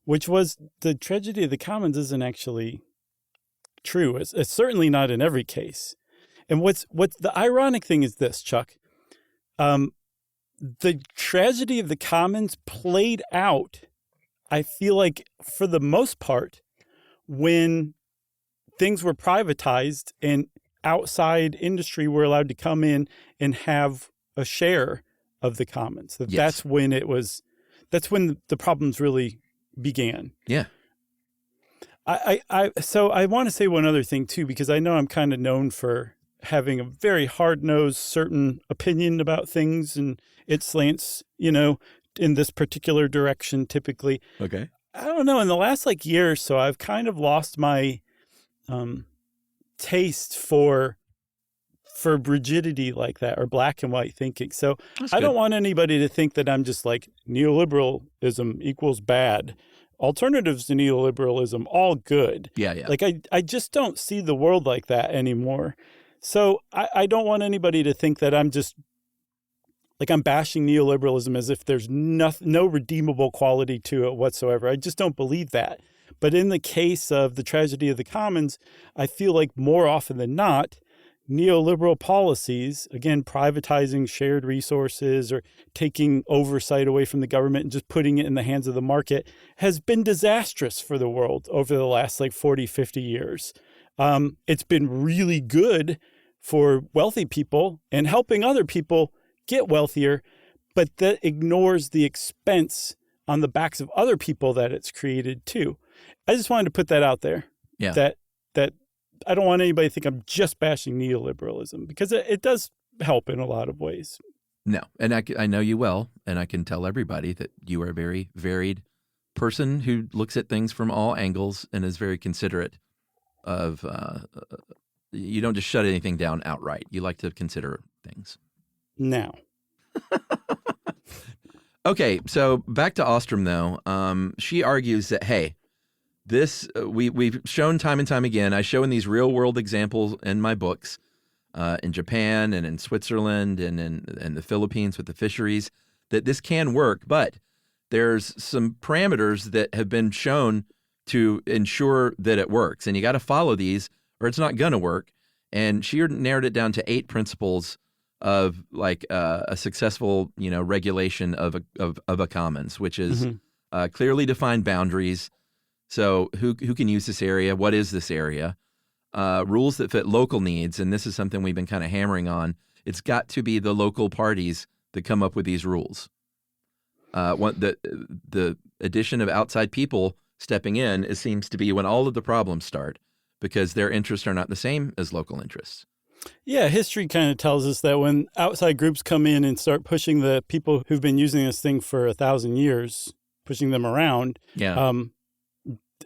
which was the tragedy of the commons isn't actually true. It's certainly not in every case. And what's the ironic thing is this, Chuck. The tragedy of the commons played out, I feel like, for the most part, when things were privatized and outside industry were allowed to come in and have a share of the commons. Yes. That's when the problems really began. Yeah. So I want to say one other thing too, because I know I'm kind of known for having a very hard-nosed certain opinion about things, and it slants, in this particular direction typically. Okay. I don't know. In the last year or so, I've kind of lost my taste for rigidity like that, or black and white thinking. So That's I don't good. want anybody to think that I'm just like neoliberalism equals bad. Alternatives to neoliberalism, all good. Yeah, yeah. I just don't see the world like that anymore. So I don't want anybody to think that I'm just I'm bashing neoliberalism as if there's no redeemable quality to it whatsoever. I just don't believe that. But in the case of the tragedy of the commons, I feel like more often than not, neoliberal policies, again, privatizing shared resources or taking oversight away from the government and just putting it in the hands of the market, has been disastrous for the world over the last 40, 50 years. It's been really good for wealthy people and helping other people get wealthier, but that ignores the expense on the backs of other people that it's created too. I just wanted to put that out there. Yeah. That I don't want anybody to think I'm just bashing neoliberalism, because it does help in a lot of ways. No, and I know you well, and I can tell everybody that you are a very varied person who looks at things from all angles and is very considerate of, you don't just shut anything down outright. You like to consider things. Now. Okay, so back to Ostrom, though. She argues that, hey, this we've shown time and time again. I show in these real world examples in my books, in Japan and in Switzerland and in the Philippines with the fisheries, that this can work. But there's some parameters that have been shown to ensure that it works, and you got to follow these, or it's not going to work. And she narrowed it down to 8 principles of a successful regulation of a commons, which is clearly defined boundaries. So who can use this area? What is this area? Rules that fit local needs, and this is something we've been kind of hammering on. It's got to be the local parties that come up with these rules. The addition of outside people stepping in, it seems to be when all of the problems start, because their interests are not the same as local interests. Yeah, history kind of tells us that when outside groups come in and start pushing the people who've been using this thing for 1,000 years, pushing them around,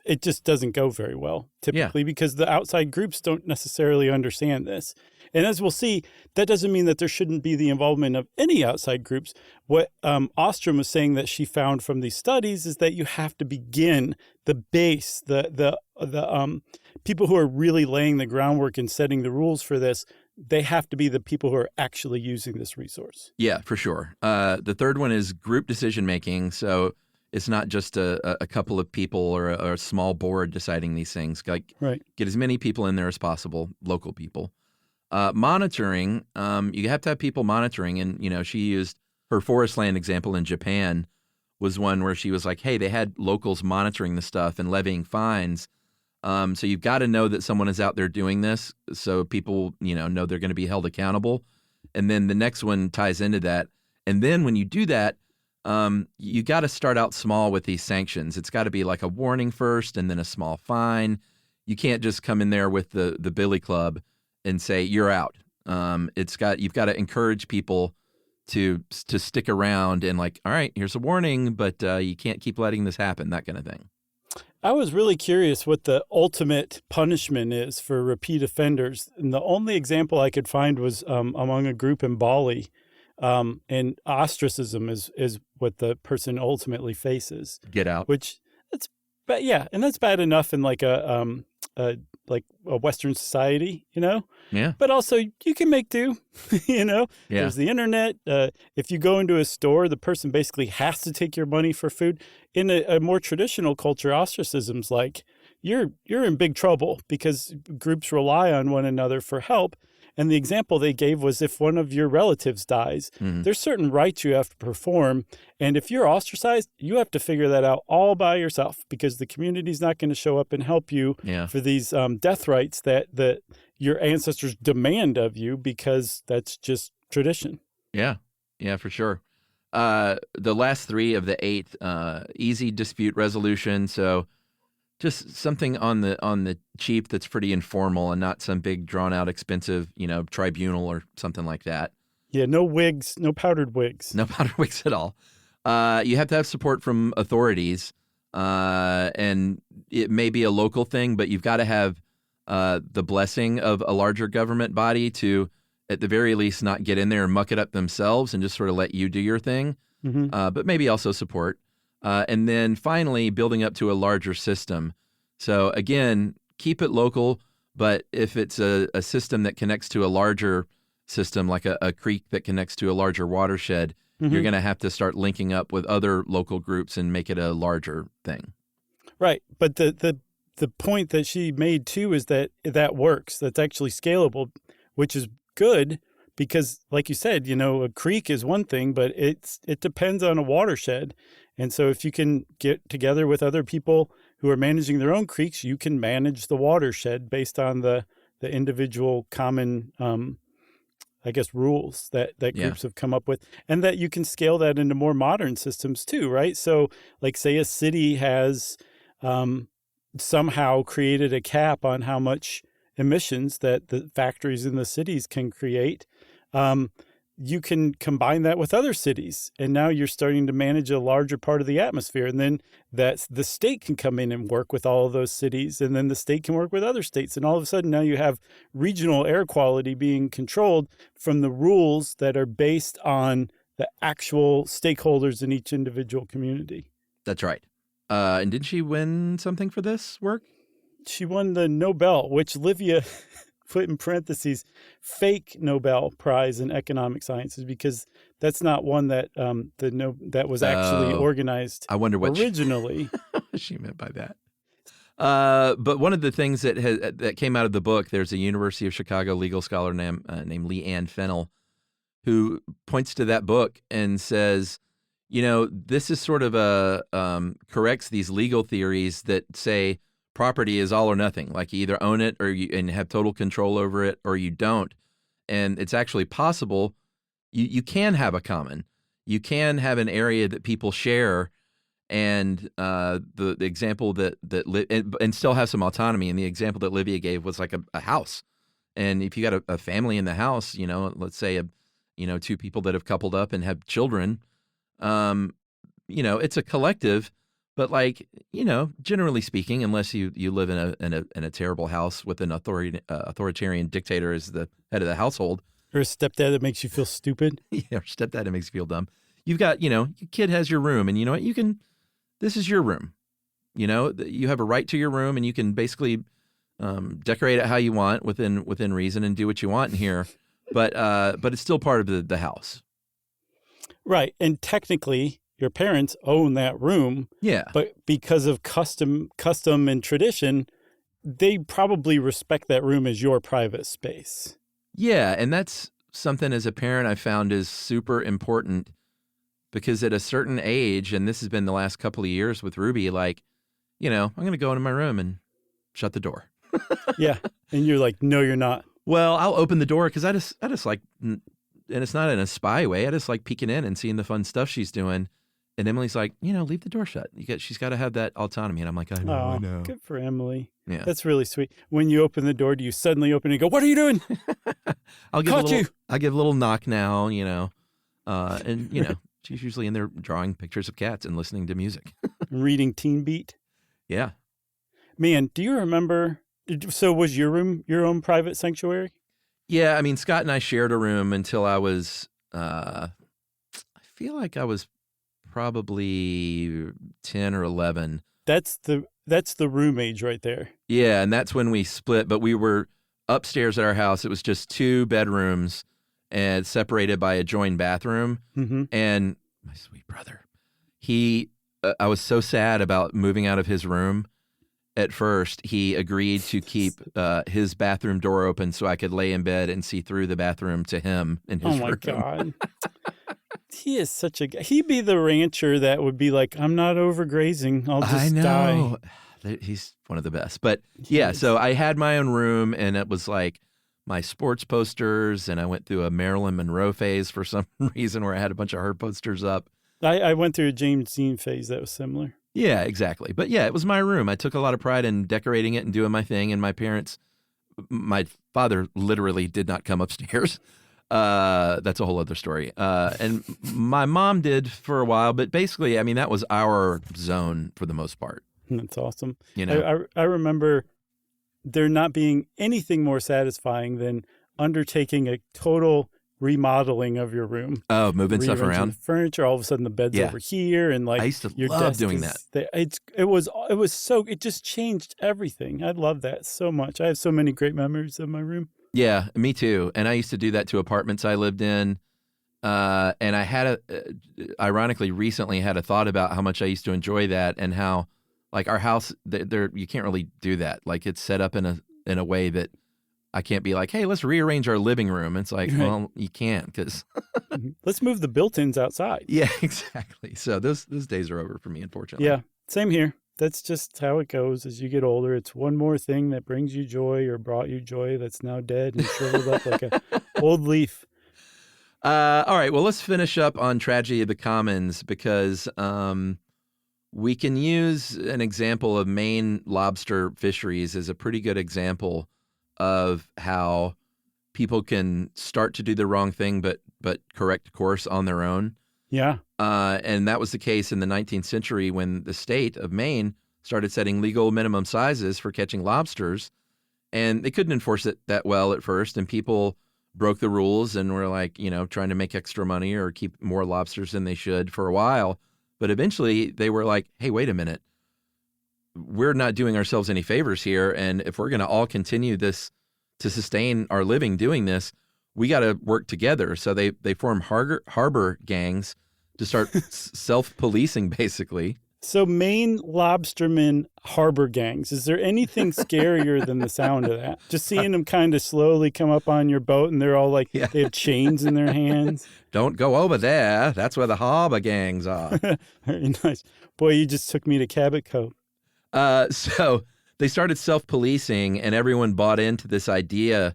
it just doesn't go very well, typically, because the outside groups don't necessarily understand this. And as we'll see, that doesn't mean that there shouldn't be the involvement of any outside groups. What Ostrom was saying that she found from these studies is that you have to begin the base, the people who are really laying the groundwork and setting the rules for this. They have to be the people who are actually using this resource. Yeah, for sure. The third one is group decision making. So it's not just a couple of people or a small board deciding these things. Get as many people in there as possible, local people. Monitoring, you have to have people monitoring. And, she used her forest land example in Japan was one where she was like, hey, they had locals monitoring the stuff and levying fines. So you've got to know that someone is out there doing this, so people, know they're going to be held accountable. And then the next one ties into that. And then when you do that, you got to start out small with these sanctions. It's got to be like a warning first and then a small fine. You can't just come in there with the billy club and say you're out. You've got to encourage people to stick around and all right, here's a warning, but you can't keep letting this happen, that kind of thing. I was really curious what the ultimate punishment is for repeat offenders. And the only example I could find was among a group in Bali. And ostracism is what the person ultimately faces. Get out. Which that's bad, yeah, and that's bad enough in a Western society, Yeah. But also you can make do, Yeah. There's the internet. If you go into a store, the person basically has to take your money for food. In a more traditional culture, ostracism's like you're in big trouble because groups rely on one another for help. And the example they gave was if one of your relatives dies, there's certain rites you have to perform. And if you're ostracized, you have to figure that out all by yourself, because the community's not going to show up and help you for these death rites that your ancestors demand of you, because that's just tradition. Yeah, for sure. The last 3 of the 8, easy dispute resolution. So just something on the cheap that's pretty informal and not some big drawn out expensive, tribunal or something like that. Yeah, no wigs, no powdered wigs. No powdered wigs at all. You have to have support from authorities, and it may be a local thing, but you've got to have the blessing of a larger government body to, at the very least, not get in there and muck it up themselves and just sort of let you do your thing, but maybe also support. And then finally, building up to a larger system. So again, keep it local, but if it's a system that connects to a larger system, like a creek that connects to a larger watershed, you're going to have to start linking up with other local groups and make it a larger thing. Right. But the point that she made, too, is that works. That's actually scalable, which is good because, like you said, a creek is one thing, but it depends on a watershed. And so if you can get together with other people who are managing their own creeks, you can manage the watershed based on the individual common rules that groups have come up with, and that you can scale that into more modern systems too, right? So like say a city has somehow created a cap on how much emissions that the factories in the cities can create. You can combine that with other cities, and now you're starting to manage a larger part of the atmosphere. And then the state can come in and work with all of those cities, and then the state can work with other states. And all of a sudden now you have regional air quality being controlled from the rules that are based on the actual stakeholders in each individual community. That's right. And did she win something for this work? She won the Nobel, which Livia put in parentheses, fake Nobel Prize in Economic Sciences, because that's not one that that was actually organized. I wonder what originally she meant by that. But one of the things that came out of the book, there's a University of Chicago legal scholar named Lee Ann Fennell, who points to that book and says, this is sort of corrects these legal theories that say property is all or nothing. Like you either own it and have total control over it, or you don't. And it's actually possible. You can have a common. You can have an area that people share, and the example and still have some autonomy. And the example that Livia gave was like a house. And if you got a family in the house, let's say two people that have coupled up and have children, it's a collective. But generally speaking, unless you live in a terrible house with an authoritarian dictator as the head of the household, or a stepdad that makes you feel stupid, or stepdad that makes you feel dumb, you've got your kid has your room, and you know what, this is your room, you have a right to your room, and you can basically decorate it how you want within reason and do what you want in here, but it's still part of the house, right? And technically, your parents own that room. Yeah. But because of custom and tradition, they probably respect that room as your private space. Yeah. And that's something as a parent I found is super important, because at a certain age, and this has been the last couple of years with Ruby, I'm going to go into my room and shut the door. Yeah. And you're like, no, you're not. Well, I'll open the door because I just like, and it's not in a spy way. I just like peeking in and seeing the fun stuff she's doing. And Emily's like, leave the door shut. She's got to have that autonomy. And I'm like, I know. Good for Emily. Yeah. That's really sweet. When you open the door, do you suddenly open and go, what are you doing? I'll give a little knock now, and she's usually in there drawing pictures of cats and listening to music. Reading Teen Beat. Yeah. Man, do you remember, so was your room your own private sanctuary? Yeah. I mean, Scott and I shared a room until I was, I feel like I was probably 10 or 11. That's the room age right there. Yeah, and that's when we split, but we were upstairs at our house. It was just 2 bedrooms and separated by a joined bathroom. Mm-hmm. And my sweet brother, I was so sad about moving out of his room. At first, he agreed to keep his bathroom door open so I could lay in bed and see through the bathroom to him in his room. Oh, my God. He is such a guy. He'd be the rancher that would be like, I'm not overgrazing. I'll just die. He's one of the best. But yeah, so I had my own room, and it was like my sports posters, and I went through a Marilyn Monroe phase for some reason where I had a bunch of her posters up. I went through a James Dean phase that was similar. Yeah, exactly. But yeah, it was my room. I took a lot of pride in decorating it and doing my thing. And my father literally did not come upstairs. That's a whole other story. And my mom did for a while, but basically, I mean, that was our zone for the most part. That's awesome. You know, I remember there not being anything more satisfying than undertaking a total remodeling of your room. Oh, moving stuff around, the furniture. All of a sudden, the bed's over here, and like I used to your love desk doing is that. It just changed everything. I love that so much. I have so many great memories of my room. Yeah, me too. And I used to do that to apartments I lived in. And I had ironically, recently had a thought about how much I used to enjoy that, and how, like, our house, there you can't really do that. Like, it's set up in a way that I can't be like, hey, let's rearrange our living room. It's like, well, you can't, because let's move the built-ins outside. Yeah, exactly. So those days are over for me, unfortunately. Yeah, same here. That's just how it goes as you get older. It's one more thing that brings you joy or brought you joy that's now dead and shriveled up like an old leaf. All right, well, let's finish up on Tragedy of the Commons, because we can use an example of Maine lobster fisheries as a pretty good example of how people can start to do the wrong thing but correct course on their own. Yeah. And that was the case in the 19th century when the state of Maine started setting legal minimum sizes for catching lobsters. And they couldn't enforce it that well at first, and people broke the rules and were like, trying to make extra money or keep more lobsters than they should for a while. But eventually they were like, hey, wait a minute. We're not doing ourselves any favors here. And if we're going to all continue this to sustain our living doing this, we got to work together. So they formed harbor gangs to start self-policing, basically. So Maine lobstermen harbor gangs. Is there anything scarier than the sound of that? Just seeing them kind of slowly come up on your boat, and they're all like, They have chains in their hands. Don't go over there. That's where the harbor gangs are. Very nice. Boy, you just took me to Cabot Cove. So they started self-policing, and everyone bought into this idea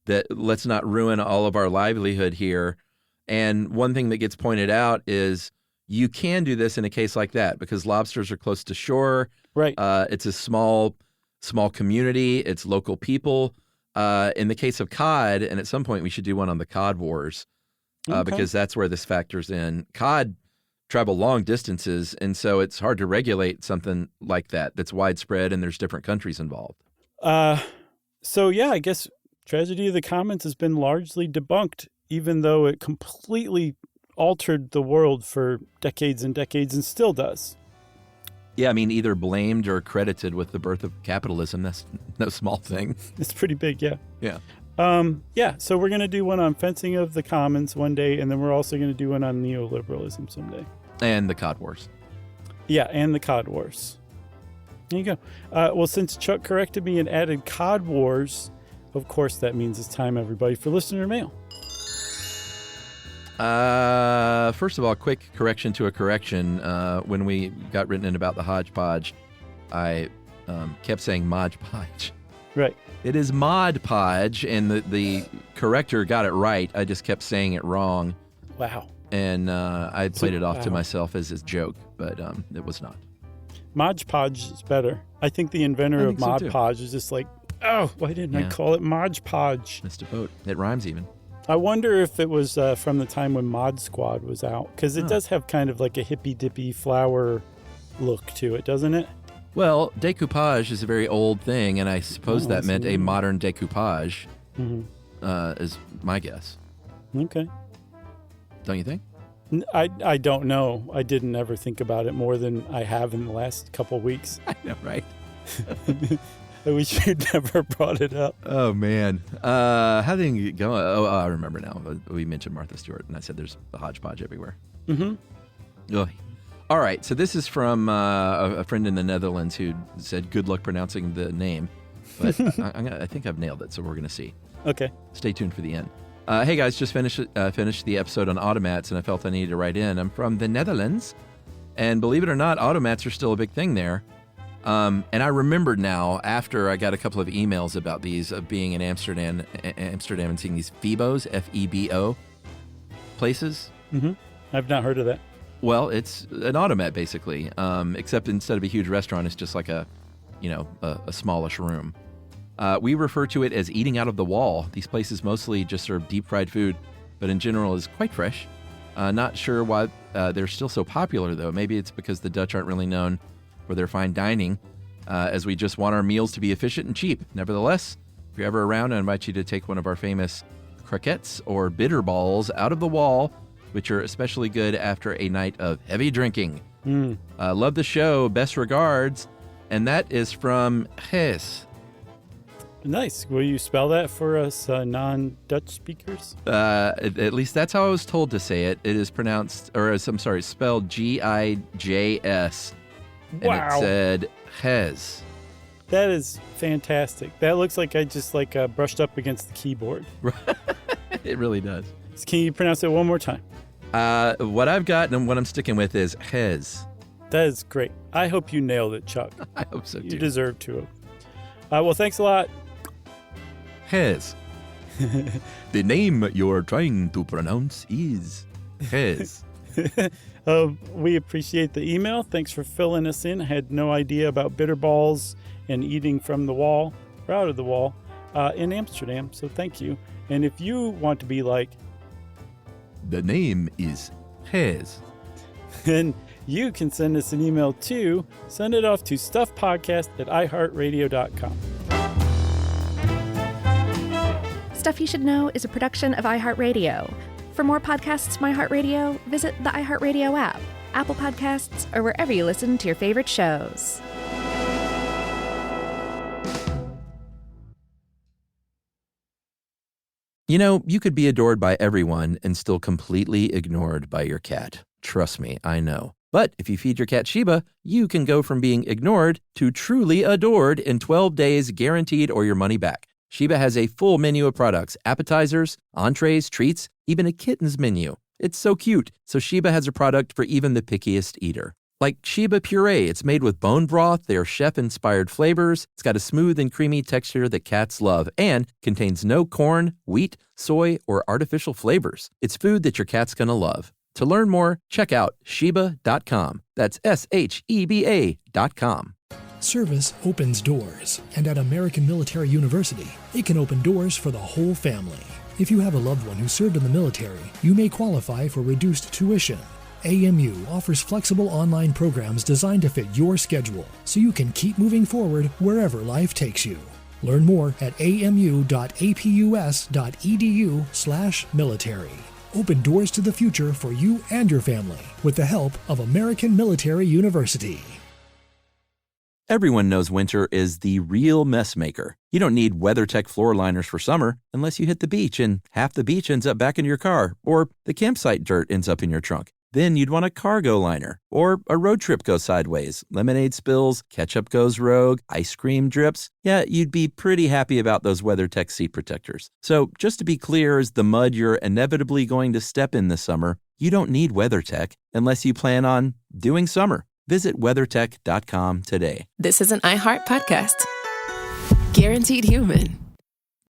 that let's not ruin all of our livelihood here. And one thing that gets pointed out is you can do this in a case like that because lobsters are close to shore. Right. It's a small community. It's local people. In the case of cod, and at some point we should do one on the cod wars, because that's where this factors in. Cod travel long distances, and so it's hard to regulate something like that that's widespread, and there's different countries involved. So yeah, I guess Tragedy of the Commons has been largely debunked, even though it completely altered the world for decades and decades and still does. Yeah, I mean, either blamed or credited with the birth of capitalism. That's no small thing. It's pretty big, yeah. Yeah. So we're going to do one on fencing of the commons one day, and then we're also going to do one on neoliberalism someday. And the cod wars. Yeah, and the cod wars. There you go. Well, since Chuck corrected me and added cod wars, of course that means it's time, everybody, for listener mail. First of all, quick correction to a correction. When we got written in about the hodgepodge, I kept saying Mod Podge. Right. It is Mod Podge, and the corrector got it right. I just kept saying it wrong. Wow. And I played it off to myself as a joke, but it was not. Mod Podge is better. I think the inventor of Mod Podge is just like, oh, why didn't I call it Mod Podge? Missed a boat. It rhymes even. I wonder if it was from the time when Mod Squad was out, because it does have kind of like a hippy-dippy flower look to it, doesn't it? Well, decoupage is a very old thing, and I suppose that meant a modern decoupage, is my guess. Okay. Don't you think? I don't know. I didn't ever think about it more than I have in the last couple of weeks. I know, right? I wish you'd never brought it up. Oh, man. How did it go? Oh, I remember now. We mentioned Martha Stewart, and I said there's a hodgepodge everywhere. Mm-hmm. Ugh. All right. So this is from a friend in the Netherlands who said, good luck pronouncing the name. But I think I've nailed it, so we're going to see. Okay. Stay tuned for the end. Hey, guys, just finished the episode on automats, and I felt I needed to write in. I'm from the Netherlands, and believe it or not, automats are still a big thing there. And I remembered now, after I got a couple of emails about these, of being in Amsterdam and seeing these FEBOs, F-E-B-O, places. Mm-hmm. I've not heard of that. Well, it's an automat basically, except instead of a huge restaurant, it's just like a smallish room. We refer to it as eating out of the wall. These places mostly just serve deep fried food, but in general is quite fresh. Not sure why they're still so popular though. Maybe it's because the Dutch aren't really known for their fine dining, as we just want our meals to be efficient and cheap. Nevertheless, if you're ever around, I invite you to take one of our famous croquettes or bitter balls out of the wall, which are especially good after a night of heavy drinking. Love the show. Best regards. And that is from Hes. Nice. Will you spell that for us non-Dutch speakers? At least that's how I was told to say it. It is pronounced, spelled Gijs. Wow. And it said Hes. That is fantastic. That looks like I just brushed up against the keyboard. It really does. Can you pronounce it one more time? What I've got and what I'm sticking with is Hes. That is great. I hope you nailed it, Chuck. I hope so, too. You deserve to. Well, thanks a lot. Hes. The name you're trying to pronounce is Hes. We appreciate the email. Thanks for filling us in. I had no idea about bitter balls and eating from the wall, or out of the wall, in Amsterdam, so thank you. And if you want to be like, the name is Hes, then you can send us an email too. Send it off to stuffpodcast@iheartradio.com. Stuff You Should Know is a production of iHeartRadio. For more podcasts from iHeartRadio, visit the iHeartRadio app, Apple Podcasts, or wherever you listen to your favorite shows. You know, you could be adored by everyone and still completely ignored by your cat. Trust me, I know. But if you feed your cat Sheba, you can go from being ignored to truly adored in 12 days, guaranteed, or your money back. Sheba has a full menu of products, appetizers, entrees, treats, even a kitten's menu. It's so cute. So Sheba has a product for even the pickiest eater. Like Sheba Puree, it's made with bone broth, they are chef-inspired flavors, it's got a smooth and creamy texture that cats love, and contains no corn, wheat, soy, or artificial flavors. It's food that your cat's gonna love. To learn more, check out Sheba.com. That's SHEBA.com. Service opens doors, and at American Military University, it can open doors for the whole family. If you have a loved one who served in the military, you may qualify for reduced tuition. AMU offers flexible online programs designed to fit your schedule, so you can keep moving forward wherever life takes you. Learn more at amu.apus.edu/military. Open doors to the future for you and your family with the help of American Military University. Everyone knows winter is the real mess maker. You don't need WeatherTech floor liners for summer unless you hit the beach and half the beach ends up back in your car, or the campsite dirt ends up in your trunk. Then you'd want a cargo liner, or a road trip goes sideways, lemonade spills, ketchup goes rogue, ice cream drips. Yeah, you'd be pretty happy about those WeatherTech seat protectors. So just to be clear, as the mud you're inevitably going to step in this summer, you don't need WeatherTech unless you plan on doing summer. Visit WeatherTech.com today. This is an iHeart podcast. Guaranteed human.